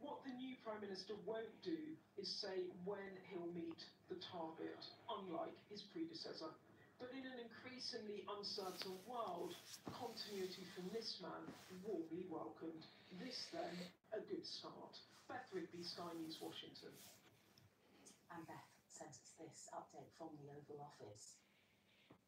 What the new Prime Minister won't do is say when he'll meet the target, unlike his predecessor. But in an increasingly uncertain world, continuity from this man warmly welcomed. This, then, a good start. Beth Rigby, Sky News, Washington. And Beth sent us this update from the Oval Office.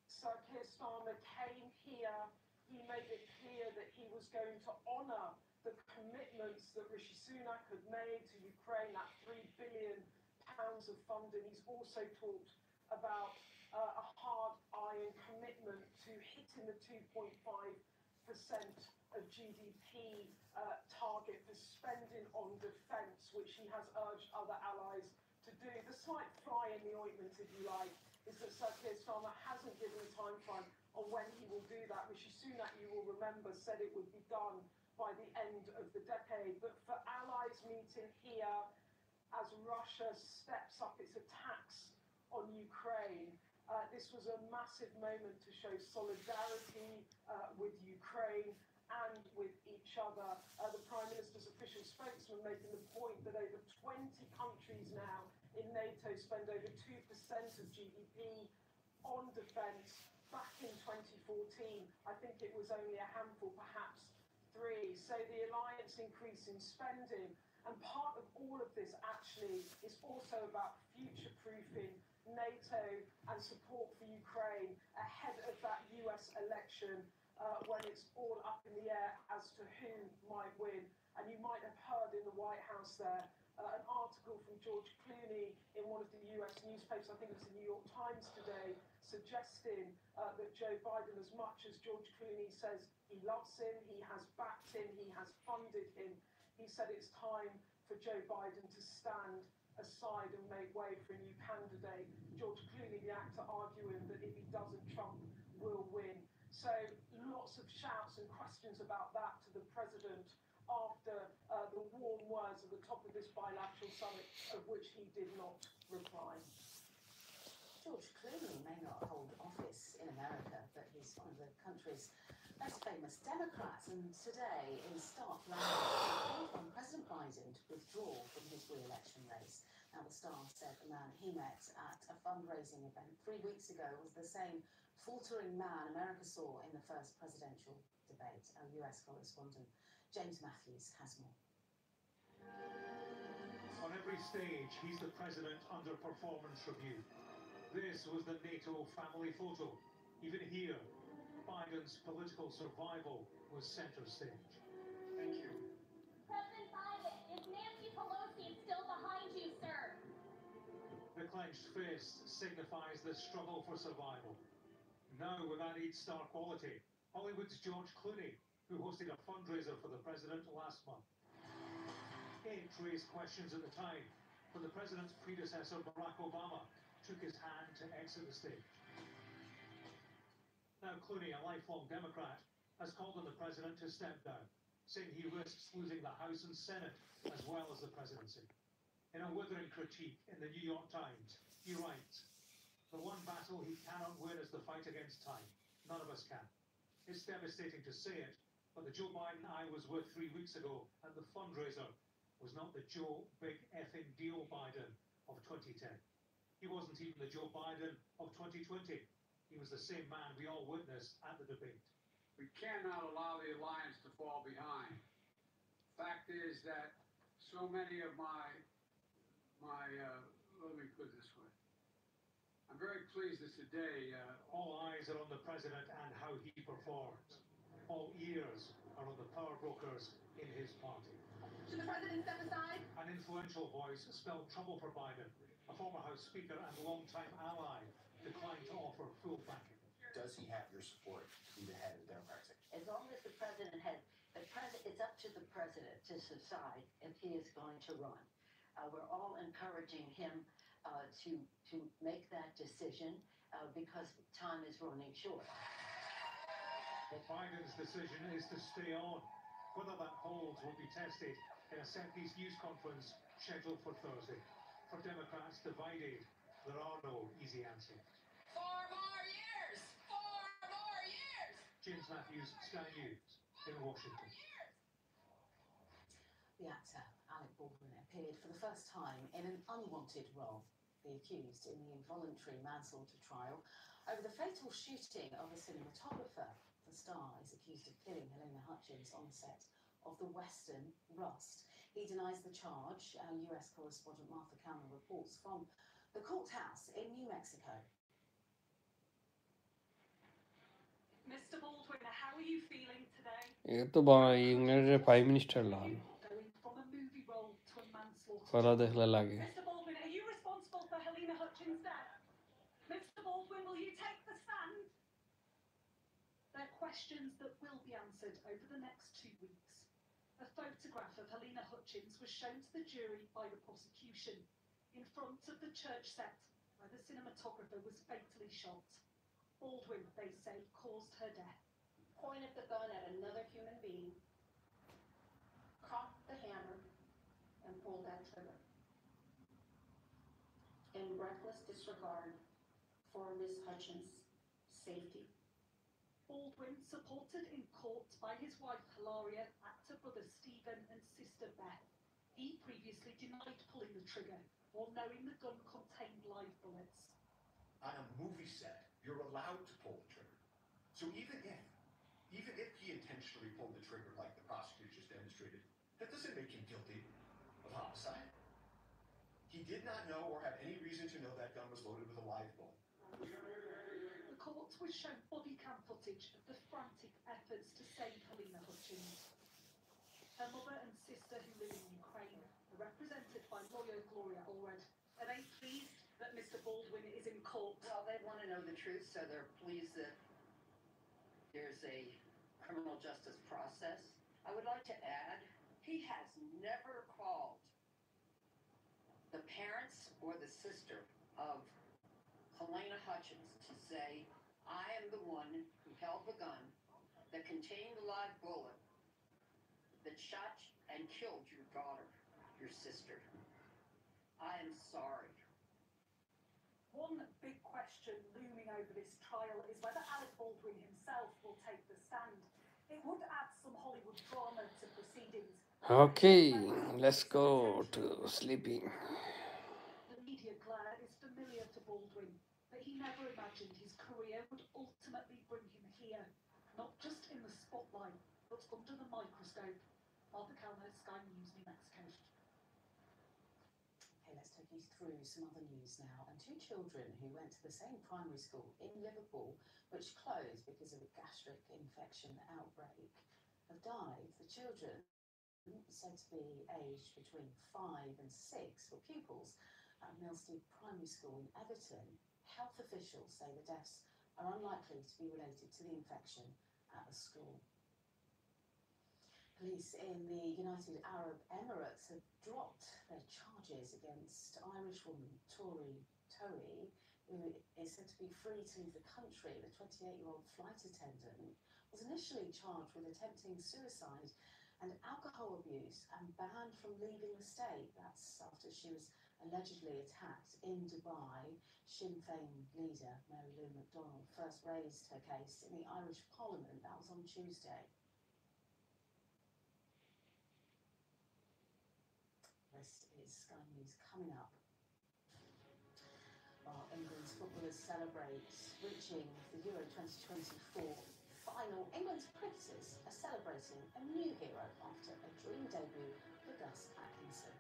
Sir Keir Starmer came here. He made it clear that he was going to honour the commitments that Rishi Sunak had made to Ukraine, that £3 billion of funding. He's also talked about a hard iron commitment to hitting the 2.5% of GDP target for spending on defence, which he has urged other allies to do. The slight fly in the ointment, if you like, is that Sir Keir Starmer hasn't given a time frame on when he will do that. Rishi Sunak, you will remember, said it would be done by the end of the decade. But for allies meeting here, as Russia steps up its attacks on Ukraine, this was a massive moment to show solidarity with Ukraine and with each other. The Prime Minister's official spokesman making the point that over 20 countries now in NATO spend over 2% of GDP on defence. Back in 2014, I think it was only a handful, perhaps 3. So the alliance increasing spending. And part of all of this actually is also about future-proofing NATO and support for Ukraine ahead of that US election when it's all up in the air as to who might win. And you might have heard in the White House there an article from George Clooney in one of the US newspapers, I think it was the New York Times today, suggesting that Joe Biden, as much as George Clooney says he loves him, he has backed him, he has funded him, he said it's time for Joe Biden to stand aside and make way for a new candidate. George Clooney, the actor, arguing that if he doesn't, Trump will win. So lots of shouts and questions about that to the president after the warm words at the top of this bilateral summit, of which he did not reply. George Clooney may not hold office in America, but he's one of the country's most famous Democrats, and today, in stark language, he called on President Biden to withdraw from his re-election race. Now, the Star said the man he met at a fundraising event 3 weeks ago was the same faltering man America saw in the first presidential debate. Our US correspondent James Matthews has more. On every stage, he's the president under performance review. This was the NATO family photo. Even here, Biden's political survival was center stage. Thank you. President Biden, is Nancy Pelosi still behind you, sir? The clenched fist signifies the struggle for survival. Now with added star quality, Hollywood's George Clooney, who hosted a fundraiser for the president last month. It raised questions at the time, but the president's predecessor, Barack Obama, took his hand to exit the stage. Now Clooney, a lifelong Democrat, has called on the president to step down, saying he risks losing the House and Senate as well as the presidency. In a withering critique in the New York Times, he writes, "The one battle he cannot win is the fight against time. None of us can. It's devastating to say it, but the Joe Biden I was with 3 weeks ago at the fundraiser was not the Joe Big Effing Deal Biden of 2010. He wasn't even the Joe Biden of 2020. He was the same man we all witnessed at the debate." We cannot allow the alliance to fall behind. Fact is that so many of let me put it this way. I'm very pleased that today, all eyes are on the president and how he performs. All ears are on the power brokers in his party. Should the president step aside? An influential voice spelled trouble for Biden. A former House Speaker and longtime ally declined to offer full backing. Does he have your support to be the head of the Democratic Section? As long as the president has, it's up to the president to decide if he is going to run. We're all encouraging him to make that decision because time is running short. But Biden's decision is to stay on. Whether that holds will be tested in a set-piece news conference scheduled for Thursday. For Democrats divided, there are no easy answers. 4 more years! 4 more years! James Matthews, Sky News, in Washington. The actor Alec Baldwin appeared for the first time in an unwanted role. The accused in the involuntary manslaughter trial over the fatal shooting of a cinematographer. The star is accused of killing Helena Hutchins on the set of The Western Rust. He denies the charge. Our US correspondent Martha Cameron reports from the courthouse in New Mexico. Mr. Baldwin, how are you feeling today? ये तो England prime minister Lal Going from a movie role to a manslaughter. फला देखला लागे Mr. Baldwin, are you responsible for Helena Hutchins' death? Mr. Baldwin, will you take the stand? They're questions that will be answered over the next 2 weeks. A photograph of Helena Hutchins was shown to the jury by the prosecution in front of the church set where the cinematographer was fatally shot. Baldwin, they say, caused her death. Pointed the gun at another human being, cocked the hammer, and pulled that trigger. In reckless disregard for Miss Hutchins' safety. Baldwin, supported in court by his wife Hilaria, actor brother Stephen, and sister Beth. He previously denied pulling the trigger or knowing the gun contained live bullets. On a movie set, you're allowed to pull the trigger. So even if he intentionally pulled the trigger like the prosecutor just demonstrated, that doesn't make him guilty of homicide. He did not know or have any reason to know that gun was loaded with a live bullet. The court was shown body cam footage of the frantic efforts to save Helena Hutchins. Her mother and sister, who live in Ukraine, are represented by lawyer Gloria Allred. Are they pleased that Mr. Baldwin is in court? Well, they want to know the truth, so they're pleased that there's a criminal justice process. I would like to add, he has never called the parents or the sister of Helena Hutchins to say, I am the one who held the gun that contained the live bullet that shot and killed your daughter, your sister. I am sorry. One big question looming over this trial is whether Alec Baldwin himself will take the stand. It would add some Hollywood drama to proceedings. Okay, let's go to sleeping. The media glare is familiar to Baldwin, but he never imagined his career would ultimately bring him here, not just in the spotlight, but under the microscope. Martha Cameron, Sky News, New Mexico. Okay, let's take you through some other news now. And 2 children who went to the same primary school in Liverpool, which closed because of a gastric infection outbreak, have died. The children, said to be aged between 5 and 6, were pupils at Millstead Primary School in Everton. Health officials say the deaths are unlikely to be related to the infection at the school. Police in the United Arab Emirates have dropped their charges against Irish woman Tori Toey, who is said to be free to leave the country. The 28-year-old flight attendant was initially charged with attempting suicide and alcohol abuse and banned from leaving the state. That's after she was allegedly attacked in Dubai. Sinn Féin leader Mary Lou McDonald first raised her case in the Irish Parliament. That was on Tuesday. This is Sky News coming up. While England's footballers celebrate reaching the Euro 2024 final, England's cricketers are celebrating a new hero after a dream debut for Gus Atkinson.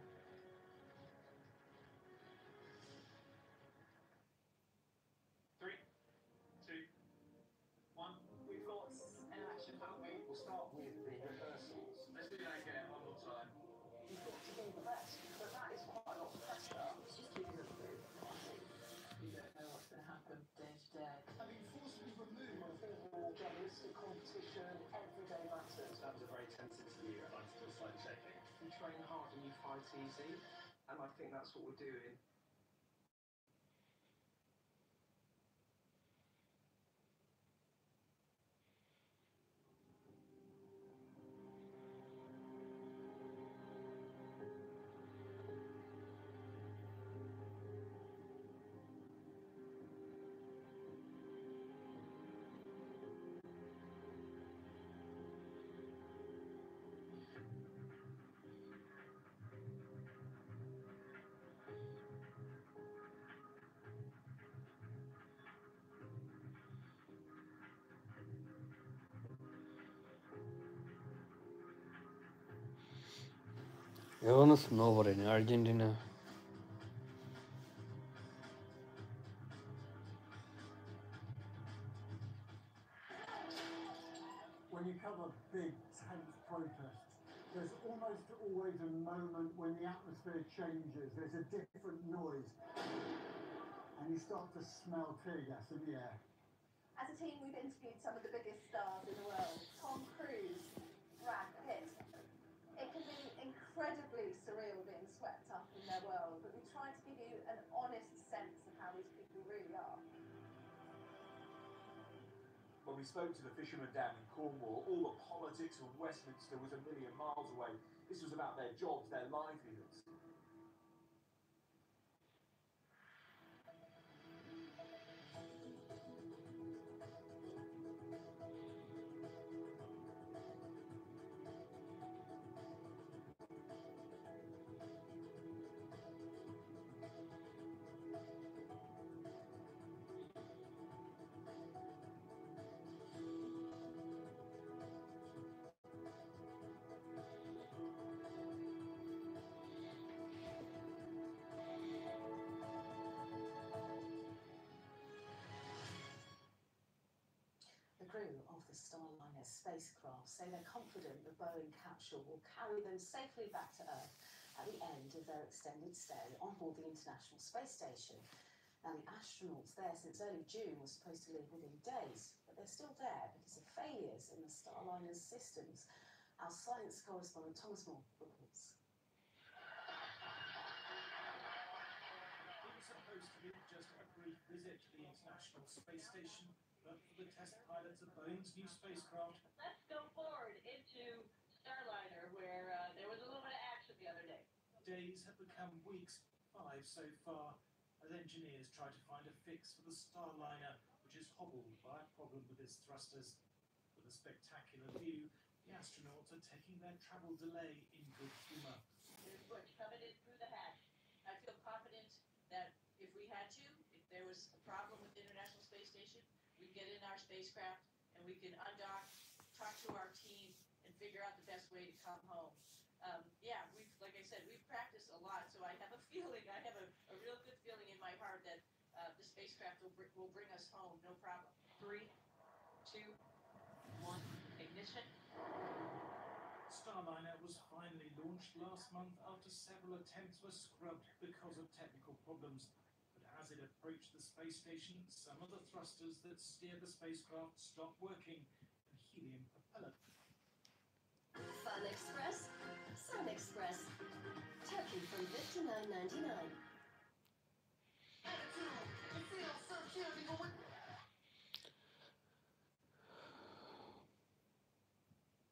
We've got an action, haven't we? We'll start with the rehearsals. Let's do that again one more time. You've got to be the best, but that is quite a lot of pressure. It's just keeping them through. You don't know what's going to happen day to day. I mean, forcibly removed. Football, journalistic competition, everyday matters. That was a very tense interview, and I'm still slightly shaking. You train hard and you fight easy, and I think that's what we're doing. Jonas Nover in Argentina. When you cover big, tense protests, there's almost always a moment when the atmosphere changes. There's a different noise. And you start to smell tear gas in the air. As a team, we've interviewed some of the biggest stars in the world. Tom Cruise, Brad Pitt. It can be incredibly surreal being swept up in their world, but we try to give you an honest sense of how these people really are. When we spoke to the fishermen down in Cornwall, all the politics of Westminster was a million miles away. This was about their jobs, their livelihoods. The crew of the Starliner spacecraft say they're confident the Boeing capsule will carry them safely back to Earth at the end of their extended stay on board the International Space Station. Now, the astronauts there since early June were supposed to leave within days, but they're still there because of failures in the Starliner's systems. Our science correspondent Thomas Moore reports. It was supposed to be just a brief visit to the International Space Station, but for the test pilots of Boeing's new spacecraft. Let's go forward into Starliner, where there was a little bit of action the other day. Days have become weeks, 5 so far, as engineers try to find a fix for the Starliner, which is hobbled by a problem with its thrusters. With a spectacular view, the astronauts are taking their travel delay in good humour. Here's Butch coming in through the hatch. I feel confident that if we had to, if there was a problem with the International Space Station, we get in our spacecraft and we can undock, talk to our team, and figure out the best way to come home. Like I said, we've practiced a lot, so I have a feeling, I have a real good feeling in my heart that the spacecraft will bring us home, no problem. 3, 2, 1, ignition. Starliner was finally launched last month after several attempts were scrubbed because of technical problems. But as it approached the space station, some of the thrusters that steer the spacecraft stopped working, and helium propellant. Fun Express, Sun Express. Turkey from $59.99.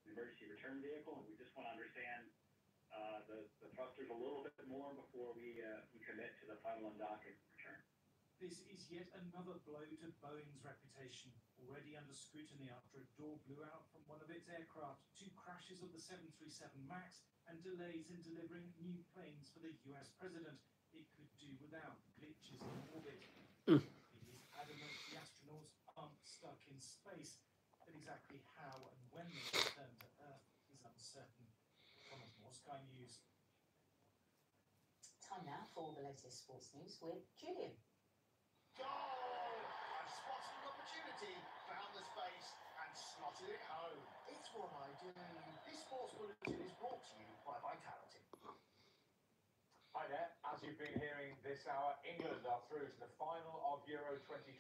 Emergency return vehicle, and we just want to understand the thrusters a little bit more before we commit to the final undock and return. This is yet another blow to Boeing's reputation, already under scrutiny after a door blew out from one of its aircraft, 2 crashes of the 737 MAX, and delays in delivering new planes for the US president. It could do without glitches in orbit. It is adamant the astronauts aren't stuck in space, but exactly how and when they return to Earth is uncertain. Thomas Moore, Sky News. Time now for the latest sports news with Julian. Goal! I've spotted an opportunity, found the space, and slotted it home. It's what I do. This sports bulletin is brought to you by Vitality. Hi there. As you've been hearing this hour, England are through to the final of Euro 2024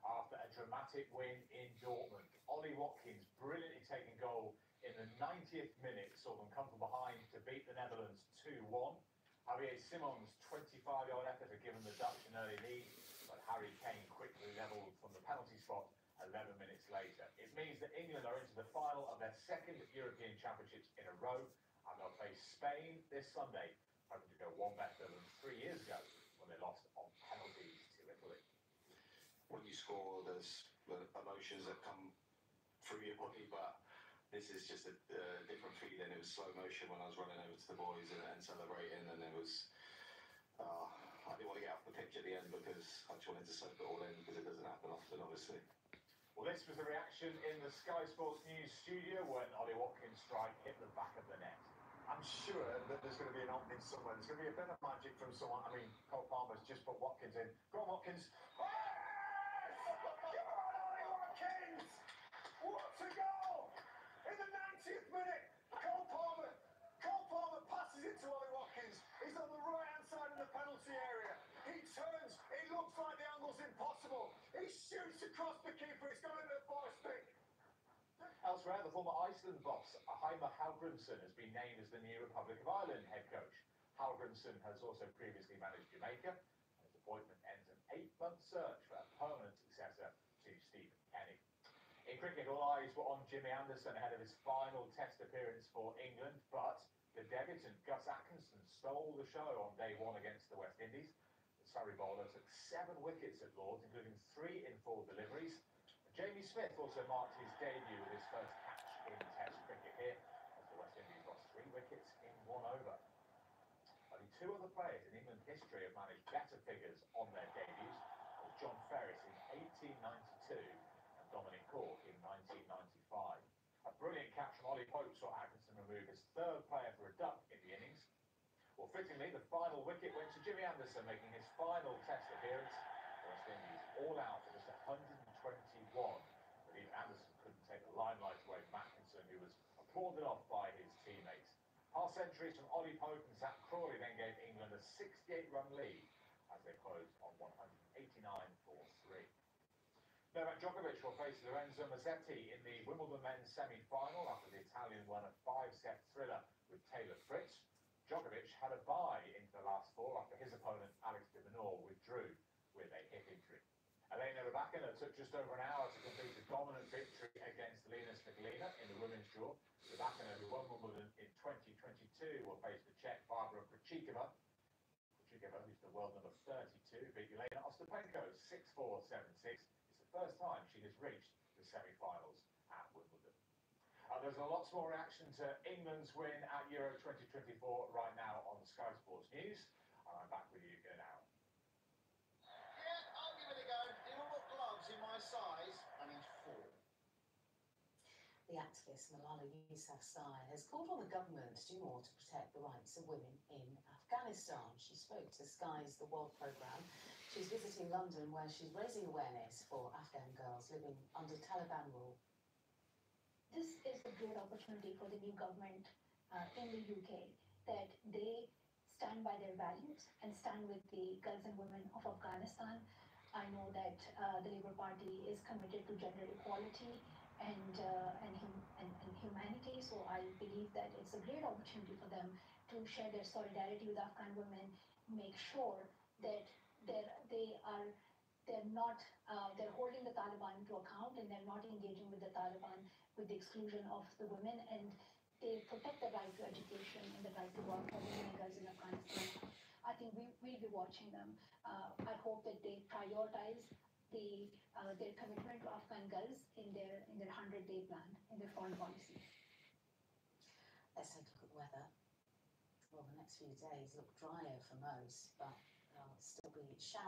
after a dramatic win in Dortmund. Ollie Watkins brilliantly taking goal in the 90th minute, saw them come from behind to beat the Netherlands 2-1. Javier Simon's 25-yard effort had given the Dutch an early lead, but Harry Kane quickly levelled from the penalty spot 11 minutes later. It means that England are into the final of their second European Championships in a row, and they'll face Spain this Sunday, hoping to go one better than 3 years ago when they lost on penalties to Italy. When you score, there's emotions that come through your body, but this is just a different feeling. It was slow motion when I was running over to the boys and celebrating, and it was I didn't want to get off the pitch at the end because I just wanted to soak it all in, because it doesn't happen often, obviously. Well, this was the reaction in the Sky Sports News studio when Ollie Watkins' strike hit the back of the net. And I'm sure that there's going to be an opening somewhere. There's going to be a bit of magic from someone. I mean, Cole Palmer's just put Watkins in. Go on, Watkins. Come on, Ollie Watkins! What a goal! In the 90th minute, Cole Palmer passes it to Ollie Watkins. He's on the right-hand side of the penalty area. He turns. It looks like the angle's impossible. He shoots across the keeper. He's got it at force stick. Elsewhere, the former Iceland boss, Heimir Hallgrímsson, has been named as the new Republic of Ireland head coach. Hallgrímsson has also previously managed Jamaica, and his appointment ends an 8-month search for a permanent successor to Stephen Kenny. In cricket, all eyes were on Jimmy Anderson ahead of his final test appearance for England, but the debutant Gus Atkinson stole the show on day one against the West Indies. The Surrey bowler took 7 wickets at Lords, including 3 in 4 deliveries. Jamie Smith also marked his debut with his first catch in Test cricket here, as the West Indies lost 3 wickets in 1 over. Only 2 other players in England history have managed better figures on their debuts, as John Ferris in 1892 and Dominic Cork in 1995. A brilliant catch from Ollie Pope saw Atkinson remove his 3rd player for a duck in the innings. Well, fittingly, the final wicket went to Jimmy Anderson, making his final Test appearance. The West Indies all out for just 121, but even Anderson couldn't take the limelight away from Atkinson, who was applauded off by his teammates. Half centuries from Ollie Pope and Zach Crawley then gave England a 68-run lead as they closed on 189 for 3. Novak Djokovic will face Lorenzo Musetti in the Wimbledon men's semi-final after the Italian won a 5-set thriller with Taylor Fritz. Djokovic had a bye into the last 4 after his opponent Alex de Minaur withdrew with a hip injury. Elena Rybakina took just over an hour to complete a dominant victory against Lena Svitolina in the women's draw. Rybakina, who won Wimbledon in 2022, will face the Czech Barbara Krejcikova. Krejcikova, who's the world number 32, beat Elena Ostapenko 6-4, 7-6. It's the first time she has reached the semi-finals at Wimbledon. There's lots more reaction to England's win at Euro 2024 right now on Sky Sports News. And I'm back with you in an hour. Yeah, I'll give it a go. Anyone got gloves in my size? I need 4. The activist Malala Yousafzai has called on the government to do more to protect the rights of women in Afghanistan. She spoke to Sky's The World programme. She's visiting London, where she's raising awareness for Afghan girls living under Taliban rule. This is a great opportunity for the new government in the UK, that they stand by their values and stand with the girls and women of Afghanistan. I know that the Labour Party is committed to gender equality and humanity, so I believe that it's a great opportunity for them to share their solidarity with Afghan women, make sure that they're holding the Taliban to account, and they're not engaging with the Taliban with the exclusion of the women, and they protect the right to education and the right to work for women and girls in Afghanistan. I think we'll be watching them. I hope that they prioritize their commitment to Afghan girls in their 100-day plan, in their foreign policy. Let's take a look at the weather. Well, the next few days look drier for most, but there'll still be showers.